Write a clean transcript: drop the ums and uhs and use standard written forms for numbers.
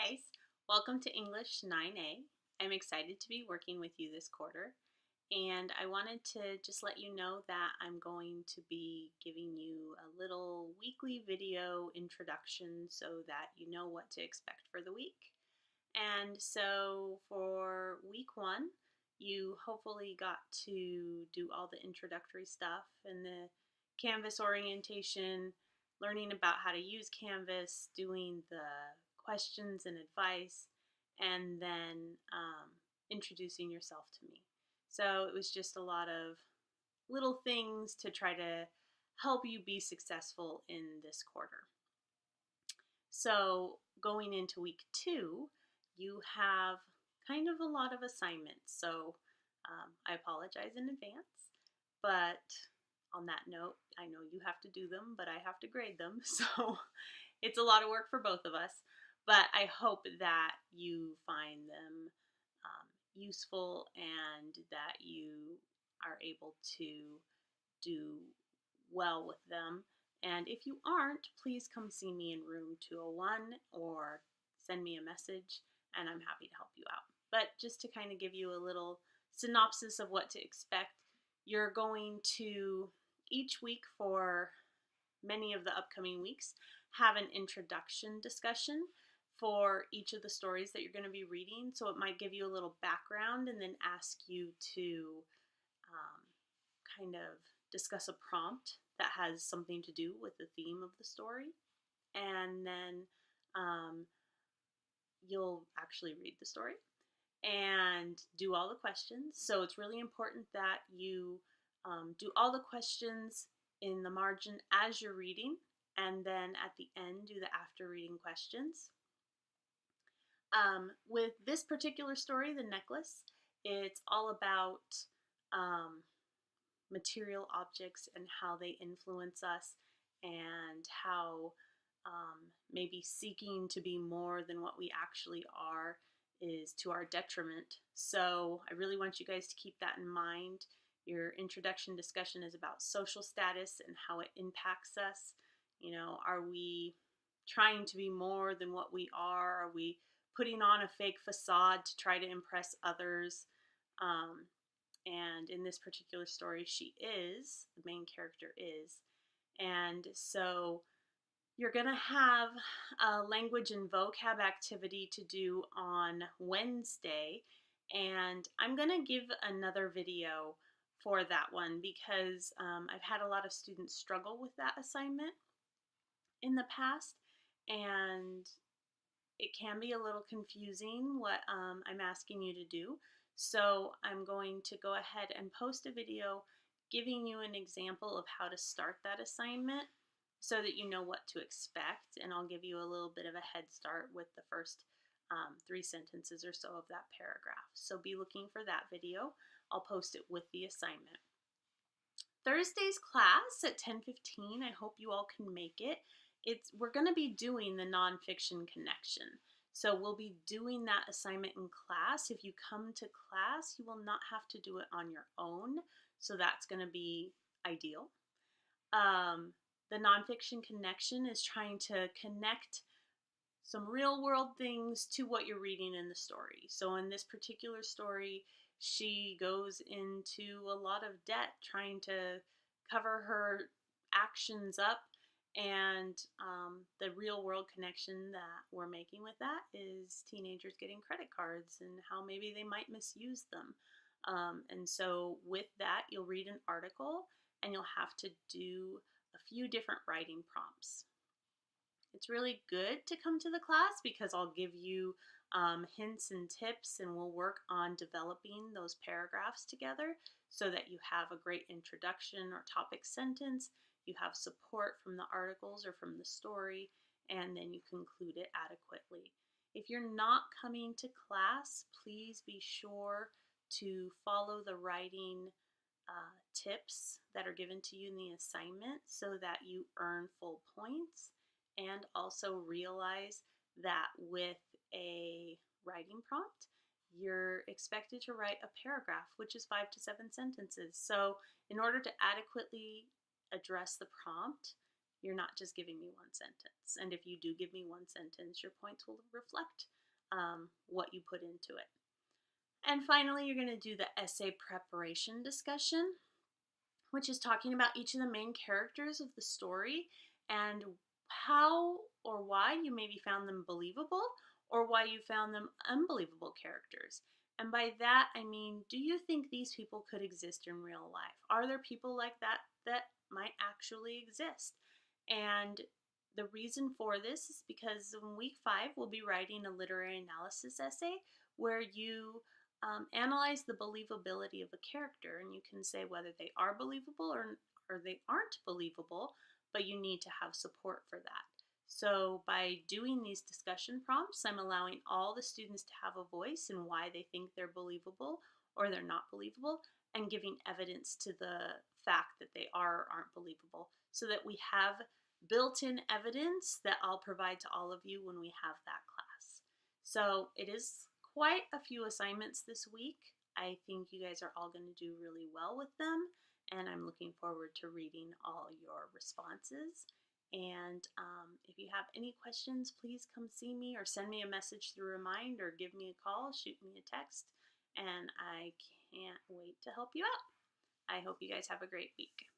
guys, welcome to English 9A. I'm excited to be working with you this quarter, and I wanted to just let you know that I'm going to be giving you a little weekly video introduction so that you know what to expect for the week. And so for week 1, you hopefully got to do all the introductory stuff and the Canvas orientation, learning about how to use Canvas, doing the questions and advice, and then introducing yourself to me. So it was just a lot of little things to try to help you be successful in this quarter. So going into week 2, you have kind of a lot of assignments. So I apologize in advance, but on that note, I know you have to do them, but I have to grade them. So it's a lot of work for both of us, but I hope that you find them useful and that you are able to do well with them. And if you aren't, please come see me in room 201 or send me a message and I'm happy to help you out. But just to kind of give you a little synopsis of what to expect, you're going to each week for many of the upcoming weeks have an introduction discussion for each of the stories that you're going to be reading. So it might give you a little background and then ask you to kind of discuss a prompt that has something to do with the theme of the story. And then you'll actually read the story and do all the questions. So it's really important that you do all the questions in the margin as you're reading, and then at the end do the after reading questions. With this particular story, The Necklace, it's all about material objects and how they influence us and how maybe seeking to be more than what we actually are is to our detriment. So I really want you guys to keep that in mind. Your introduction discussion is about social status and how it impacts us. You know, are we trying to be more than what we are? Are we putting on a fake facade to try to impress others? And in this particular story, she is, the main character is. And so you're going to have a language and vocab activity to do on Wednesday. And I'm going to give another video for that one because I've had a lot of students struggle with that assignment in the past. And it can be a little confusing what I'm asking you to do. So I'm going to go ahead and post a video giving you an example of how to start that assignment so that you know what to expect, and I'll give you a little bit of a head start with the first 3 sentences or so of that paragraph. So be looking for that video. I'll post it with the assignment. Thursday's class at 10:15, I hope you all can make it. We're going to be doing the nonfiction connection. So we'll be doing that assignment in class. If you come to class, you will not have to do it on your own. So that's going to be ideal. The nonfiction connection is trying to connect some real world things to what you're reading in the story. So in this particular story, she goes into a lot of debt trying to cover her actions up, and the real world connection that we're making with that is teenagers getting credit cards and how maybe they might misuse them. And so with that, you'll read an article and you'll have to do a few different writing prompts. It's really good to come to the class because I'll give you hints and tips, and we'll work on developing those paragraphs together so that you have a great introduction or topic sentence, you have support from the articles or from the story, and then you conclude it adequately. If you're not coming to class, please be sure to follow the writing tips that are given to you in the assignment so that you earn full points, and also realize that with a writing prompt, you're expected to write a paragraph, which is 5 to 7 sentences. So in order to adequately address the prompt You're not just giving me one sentence. And if you do give me one sentence, your points will reflect what you put into it. And finally, you're going to do the essay preparation discussion, which is talking about each of the main characters of the story and how or why you maybe found them believable or why you found them unbelievable characters. And by that, I mean, do you think these people could exist in real life? Are there people like that that might actually exist? And the reason for this is because in week 5, we'll be writing a literary analysis essay where you analyze the believability of a character, and you can say whether they are believable or they aren't believable, but you need to have support for that. So by doing these discussion prompts, I'm allowing all the students to have a voice in why they think they're believable or they're not believable, and giving evidence to the fact that they are or aren't believable, so that we have built-in evidence that I'll provide to all of you when we have that class. So it is quite a few assignments this week. I think you guys are all going to do really well with them, and I'm looking forward to reading all your responses. And if you have any questions, please come see me or send me a message through Remind, or give me a call, shoot me a text, and I can't wait to help you out. I hope you guys have a great week.